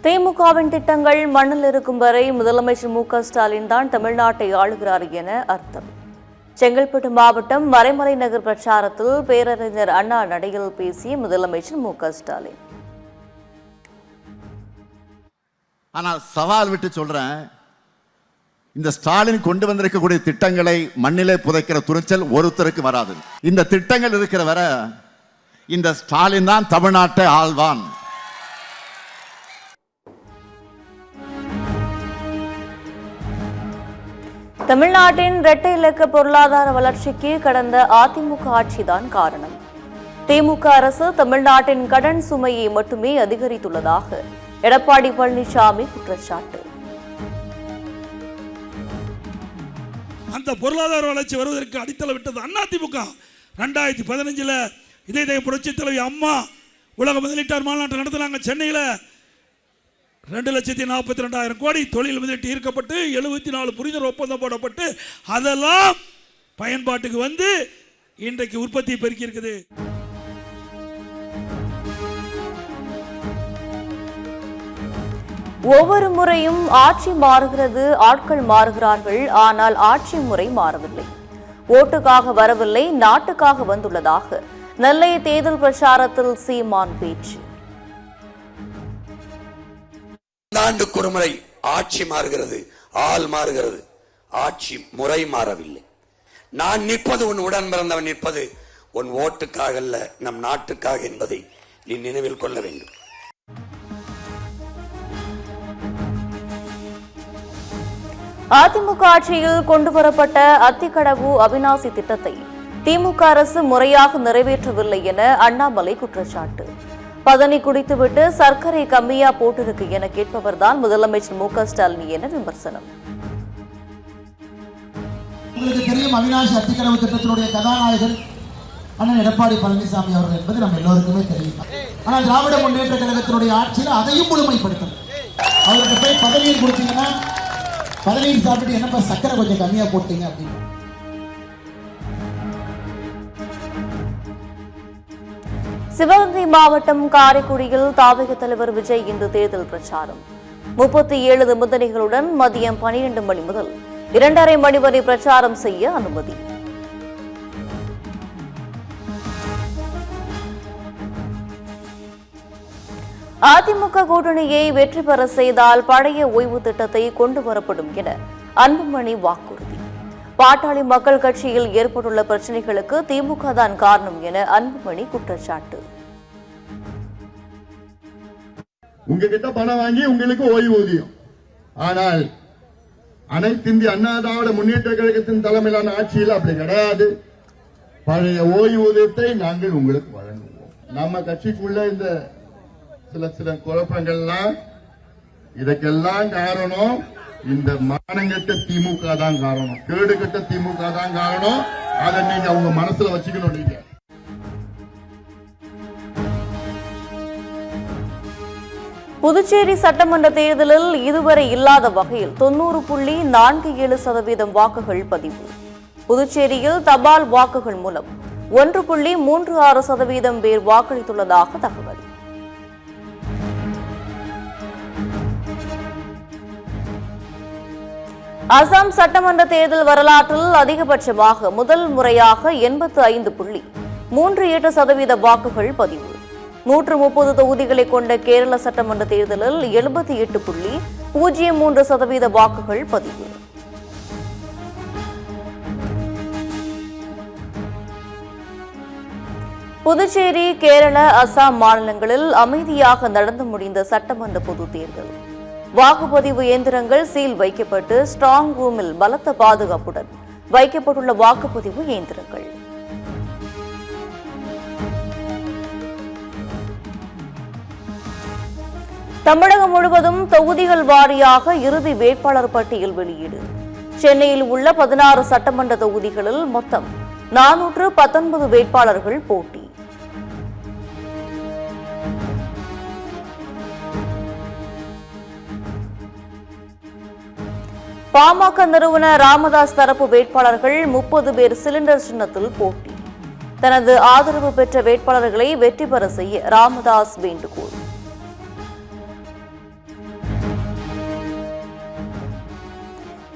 திமுகவின் திட்டங்கள் மண்ணில் இருக்கும் வரை முதலமைச்சர் மு.க.ஸ்டாலின் தான் தமிழ்நாட்டை ஆளுகிறார் என அர்த்தம். செங்கல்பட்டு மாவட்டம் மறைமலை நகர் பிரச்சாரத்தில் பேரறிஞர் அண்ணா நடையில் பேசிய முதலமைச்சர் மு.க.ஸ்டாலின். ஆனால் சவால் விட்டு சொல்றேன், இந்த ஸ்டாலின் கொண்டு வந்திருக்கக்கூடிய திட்டங்களை மண்ணிலே புதைக்கிற துணிச்சல் ஒருத்தருக்கு வராது. இந்த திட்டங்கள் இருக்கிற வர இந்த ஸ்டாலின் தான் தமிழ்நாட்டை ஆள்வான். தமிழ்நாட்டின் இரட்டை இலக்க பொருளாதார வளர்ச்சிக்கு கடந்த அதிமுக ஆட்சிதான் காரணம். திமுக அரசு தமிழ்நாட்டின் கடன் சுமையை மட்டுமே அதிகரித்துள்ளதாக எடப்பாடி பழனிசாமி குற்றச்சாட்டு. அந்த பொருளாதார வளர்ச்சி வருவதற்கு அடித்தளம் விட்டது அதிமுக. 2015 இதய புரட்சி தலைவி அம்மா உலக முதலீட்டாளர் மாநாட்டை நடத்தினாங்க சென்னையில். 2,42,000 கோடி தொழில் முதலீட்டு ஈர்க்கப்பட்டு 74 புரிந்துணர்வு ஒப்பந்தம் போடப்பட்டு அதெல்லாம் பயன்பாட்டுக்கு வந்து இன்றைக்கு உற்பத்தியை பெருக்கி இருக்குது. ஒவ்வொரு முறையும் ஆட்சி மாறுகிறது, ஆட்கள் மாறுகிறார்கள், ஆனால் ஆட்சி முறை மாறவில்லை. ஓட்டுக்காக வரவில்லை, நாட்டுக்காக வந்துள்ளதாக நெல்லை தேர்தல் பிரச்சாரத்தில் சீமான் பேச்சு. ஆண்டுக்கு ஒரு முறை ஆட்சி மாறுகிறது, ஆள் மாறுகிறது, ஆட்சி முறை மாறவில்லை. நான் நிற்பது உன் உடன் பிறந்தவன் நிற்பது உன் ஓட்டுக்காக அல்ல, நம் நாட்டுக்காக என்பதை நீ நினைவில் கொள்ள வேண்டும். அதிமுக ஆட்சியில் கொண்டுவரப்பட்ட அத்திக்கடவு அவிநாசி திட்டத்தை திமுக அரசு முறையாக நிறைவேற்றவில்லை என அண்ணாமலை குற்றச்சாட்டு. பதனி குடித்துவிட்டு சர்க்கரை கம்மியா போட்டிருக்கு என கேட்பவர் தான் முதலமைச்சர் மு.க.ஸ்டாலின் என விமர்சனம். உங்களுக்கு தெரியும், அவிநாசி அத்திக்கடவு திட்டத்தினுடைய கதாநாயகர் அண்ணன் எடப்பாடி பழனிசாமி அவர்கள் என்பது நம்ம எல்லோருக்குமே தெரியும். ஆனால் திராவிட முன்னேற்ற கழகத்தினுடைய ஆட்சியில் அதையும் முழுமைப்படுத்தும். அவருக்கு போய் பதவியில் கொடுத்தீங்கன்னா பதவியில் சாப்பிட்டு என்னப்பா சர்க்கரை கொஞ்சம் கம்மியா போட்டீங்க அப்படின்னு. சிவகங்கை மாவட்டம் காரைக்குடியில் தாவக தலைவர் விஜய் இன்று தேர்தல் பிரச்சாரம். 37 நிபந்தனைகளுடன் மதியம் 12 மணி முதல் 2:30 மணி வரை பிரச்சாரம் செய்ய அனுமதி. அதிமுக கூட்டணியை வெற்றி பெற செய்தால் பழைய ஓய்வு திட்டத்தை கொண்டு வரப்படும் என அன்புமணி வாக்குறுதி. பாட்டாளி மக்கள் கட்சியில் ஏற்பட்டுள்ள பிரச்சனைகளுக்கு திமுக தான் காரணம் என அன்புமணி குற்றச்சாட்டு. உங்ககிட்ட பணம் வாங்கி உங்களுக்கு ஓய்வூதியம், ஆனால் அனைத்து இந்திய அண்ணா திராவிட முன்னேற்ற கழகத்தின் தலைமையிலான ஆட்சியில் அப்படி கிடையாது. பழைய ஓய்வூதியத்தை நாங்கள் உங்களுக்கு வழங்குவோம். நம்ம கட்சிக்குள்ள இந்த சில குழப்பங்கள்லாம், இதற்கெல்லாம் காரணம் இந்த மானங்கட்ட திமுக தான் காரணம், கேடுகட்ட திமுக தான் காரணம். அதை நீங்க அவங்க மனசுல வச்சுக்கணும். நீங்க புதுச்சேரி சட்டமன்ற தேர்தலில் இதுவரை இல்லாத வகையில் 90.47% வாக்குகள் பதிவு. புதுச்சேரியில் தபால் வாக்குகள் மூலம் 1.36% பேர் வாக்களித்துள்ளதாக தகவல். அசாம் சட்டமன்ற தேர்தல் வரலாற்றில் அதிகபட்சமாக முதல் முறையாக 85.38% வாக்குகள் பதிவு. 130 தொகுதிகளை கொண்ட கேரள சட்டமன்ற தேர்தலில் 78.03% வாக்குகள் பதிவு. புதுச்சேரி, கேரள, அசாம் மாநிலங்களில் அமைதியாக நடந்து முடிந்த சட்டமன்ற பொதுத் தேர்தல். வாக்குப்பதிவு இயந்திரங்கள் சீல் வைக்கப்பட்டு ஸ்ட்ராங் ரூமில் பலத்த பாதுகாப்புடன் வைக்கப்பட்டுள்ள வாக்குப்பதிவு இயந்திரங்கள். தமிழகம் முழுவதும் தொகுதிகள் வாரியாக இறுதி வேட்பாளர் பட்டியல் வெளியீடு. சென்னையில் உள்ள 16 சட்டமன்ற தொகுதிகளில் மொத்தம் 419 வேட்பாளர்கள் போட்டி. பாமக நிறுவனர் ராமதாஸ் தரப்பு வேட்பாளர்கள் 30 பேர் சிலிண்டர் சின்னத்தில் போட்டி. தனது ஆதரவு பெற்ற வேட்பாளர்களை வெற்றி பெற செய்ய ராமதாஸ் வேண்டுகோள்.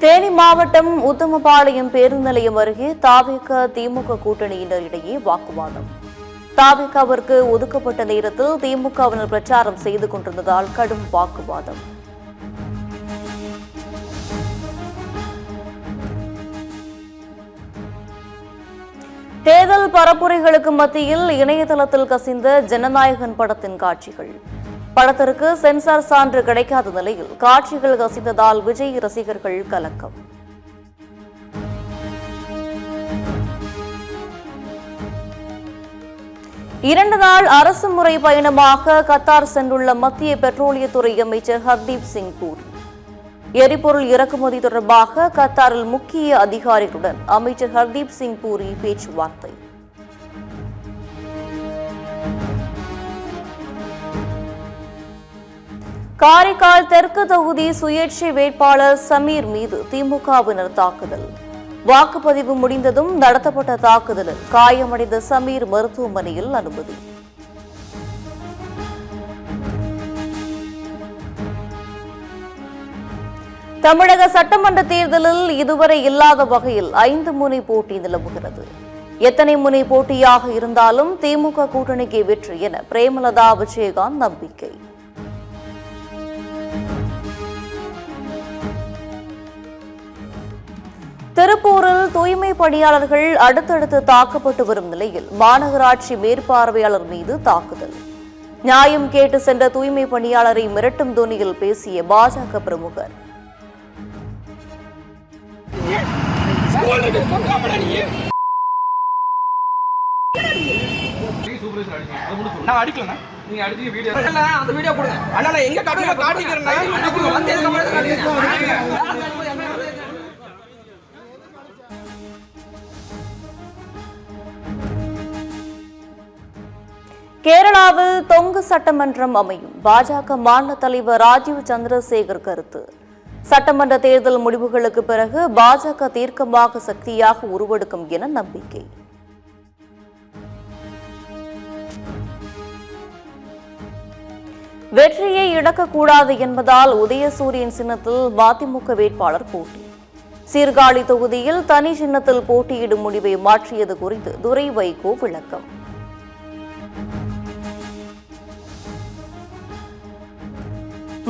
தேனி மாவட்டம் உத்தமபாளையம் பேருந்து நிலையம் அருகே தாவேக திமுக கூட்டணியினர் இடையே வாக்குவாதம். தாவேகாவிற்கு ஒதுக்கப்பட்ட நேரத்தில் திமுகவினர் பிரச்சாரம் செய்து கொண்டிருந்ததால் கடும் வாக்குவாதம். தேர்தல் பரப்புரைகளுக்கு மத்தியில் இணையதளத்தில் கசிந்த ஜனநாயகன் படத்தின் காட்சிகள். படத்திற்கு சென்சார் சான்று கிடைக்காத நிலையில் காட்சிகள் கசிந்ததால் விஜய் ரசிகர்கள் கலக்கம். இரண்டு நாள் அரசு முறை பயணமாக கத்தார் சென்றுள்ள மத்திய பெட்ரோலியத்துறை அமைச்சர் ஹர்தீப் சிங் பூரி. எரிபொருள் இறக்குமதி தொடர்பாக கத்தாரில் முக்கிய அதிகாரிகளுடன் அமைச்சர் ஹர்தீப் சிங் பூரி பேச்சுவார்த்தை. காரைக்கால் தெற்கு தொகுதி சுயேட்சை வேட்பாளர் சமீர் மீது திமுகவினர் தாக்குதல். வாக்குப்பதிவு முடிந்ததும் நடத்தப்பட்ட தாக்குதலில் காயமடைந்த சமீர் மருத்துவமனையில் அனுமதி. தமிழக சட்டமன்ற தேர்தலில் இதுவரை இல்லாத வகையில் 5 முனை போட்டி நிலவுகிறது. எத்தனை முனை போட்டியாக இருந்தாலும் திமுக கூட்டணிக்கு வெற்றி என பிரேமலதா விஜயகாந்த் நம்பிக்கை. திருப்பூரில் தூய்மை பணியாளர்கள் அடுத்தடுத்து தாக்கப்பட்டு வரும் நிலையில் மாநகராட்சி மேற்பார்வையாளர் மீது தாக்குதல். நியாயம் கேட்டு சென்ற தூய்மை பணியாளரை மிரட்டும் தொனியில் பேசிய பாஜக பிரமுகர். கேரளாவில் தொங்கு சட்டமன்றம் அமையும். பாஜக மாநில தலைவர் ராஜீவ் சந்திரசேகர் கருத்து. சட்டமன்ற தேர்தல் முடிவுகளுக்கு பிறகு பாஜக தீர்க்கமாக சக்தியாக உருவெடுக்கும் என நம்பிக்கை. வெற்றியை இழக்கக்கூடாது என்பதால் உதயசூரியன் சின்னத்தில் மதிமுக வேட்பாளர் போட்டி. சீர்காழி தொகுதியில் தனி சின்னத்தில் போட்டியிடும் முடிவை மாற்றியது குறித்து துரை வைகோ விளக்கம்.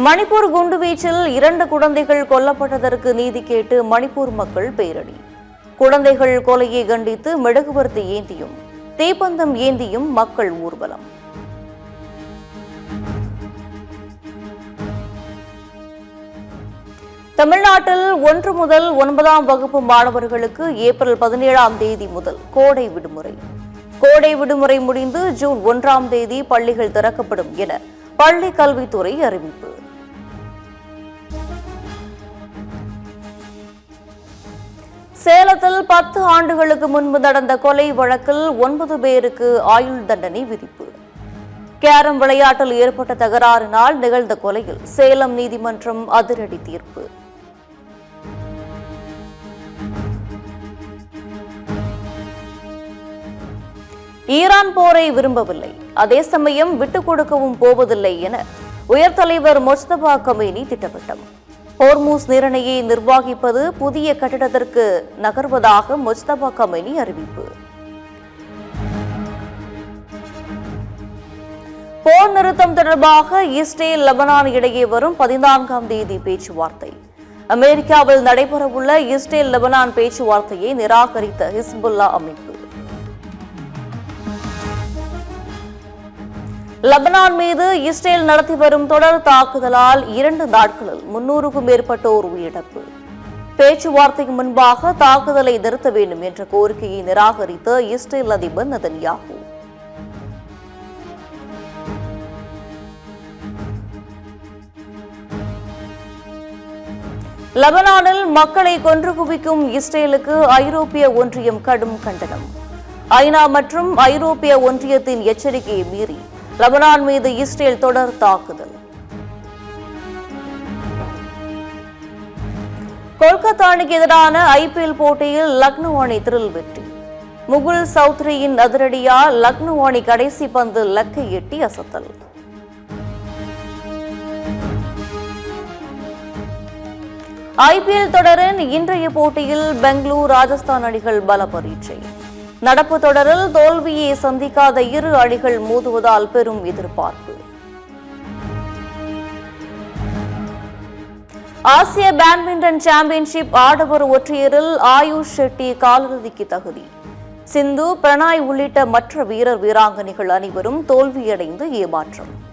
மணிப்பூர் குண்டுவீச்சில் 2 குழந்தைகள் கொல்லப்பட்டதற்கு நீதி கேட்டு மணிப்பூர் மக்கள் பேரணி. குழந்தைகள் கொலையை கண்டித்து மெழுகுவர்த்தி ஏந்தியும் தீப்பந்தம் ஏந்தியும் மக்கள் ஊர்வலம். தமிழ்நாட்டில் 1 முதல் 9ஆம் வகுப்பு மாணவர்களுக்கு ஏப்ரல் 17ஆம் தேதி முதல் கோடை விடுமுறை. கோடை விடுமுறை முடிந்து ஜூன் 1ஆம் தேதி பள்ளிகள் திறக்கப்படும் என பள்ளி கல்வித்துறை அறிவிப்பு. சேலத்தில் 10 ஆண்டுகளுக்கு முன்பு நடந்த கொலை வழக்கில் 9 பேருக்கு ஆயுள் தண்டனை விதிப்பு. கேரம் விளையாட்டில் ஏற்பட்ட தகராறினால் நிகழ்ந்த கொலையில் சேலம் நீதிமன்றம் அதிரடி தீர்ப்பு. ஈரான் போரை விரும்பவில்லை, அதே சமயம் விட்டுக் கொடுக்கவும் போவதில்லை என உயர்தலைவர் முஜ்தபா கமேனி திட்டவட்டம். ஹோர்மூஸ் நீரிணையை நிர்வகிப்பது புதிய கட்டிடத்திற்கு நகர்வதாக முஜ்தபா கமேனி அறிவிப்பு. போர் நிறுத்தம் தொடர்பாக இஸ்ரேல் லெபனான் இடையே வரும் 14ஆம் தேதி பேச்சுவார்த்தை. அமெரிக்காவில் நடைபெறவுள்ள இஸ்ரேல் லெபனான் பேச்சுவார்த்தையை நிராகரித்த ஹிஸ்புல்லா அமைப்பு. லெபனான் மீது இஸ்ரேல் நடத்தி வரும் தொடர் தாக்குதலால் 2 நாட்களில் 300க்கும் மேற்பட்டோர் உயிரிழப்பு. பேச்சுவார்த்தைக்கு முன்பாக தாக்குதலை நிறுத்த வேண்டும் என்ற கோரிக்கையை நிராகரித்த இஸ்ரேல் அதிபர் நெதன்யாகு. லெபனானில் மக்களை கொன்று குவிக்கும் இஸ்ரேலுக்கு ஐரோப்பிய ஒன்றியம் கடும் கண்டனம். ஐநா மற்றும் ஐரோப்பிய ஒன்றியத்தின் எச்சரிக்கையை மீறி லெபனான் மீது இஸ்ரேல் தொடர் தாக்குதல். கொல்கத்தா அணிக்கு எதிரான IPL போட்டியில் லக்னோ அணி த்ரில் வெற்றி. முகுல் சௌத்ரியின் அதிரடியால் லக்னோ அணி கடைசி பந்து லக்கை எட்டி அசத்தல். ஐபிஎல் தொடரின் இன்றைய போட்டியில் பெங்களூரு ராஜஸ்தான் அணிகள் பல பரீட்சை. நடப்பு தொடரில் தோல்வியை சந்திக்காத இரு அணிகள் மோதுவதால் பெரும் எதிர்பார்ப்பு. ஆசிய பேட்மிண்டன் சாம்பியன்ஷிப் ஆடவர் ஒற்றையரில் ஆயுஷ் ஷெட்டி காலிறுதிக்கு தகுதி. சிந்து, பிரணாய் உள்ளிட்ட மற்ற வீரர் வீராங்கனைகள் அனைவரும் தோல்வியடைந்து ஏமாற்றம்.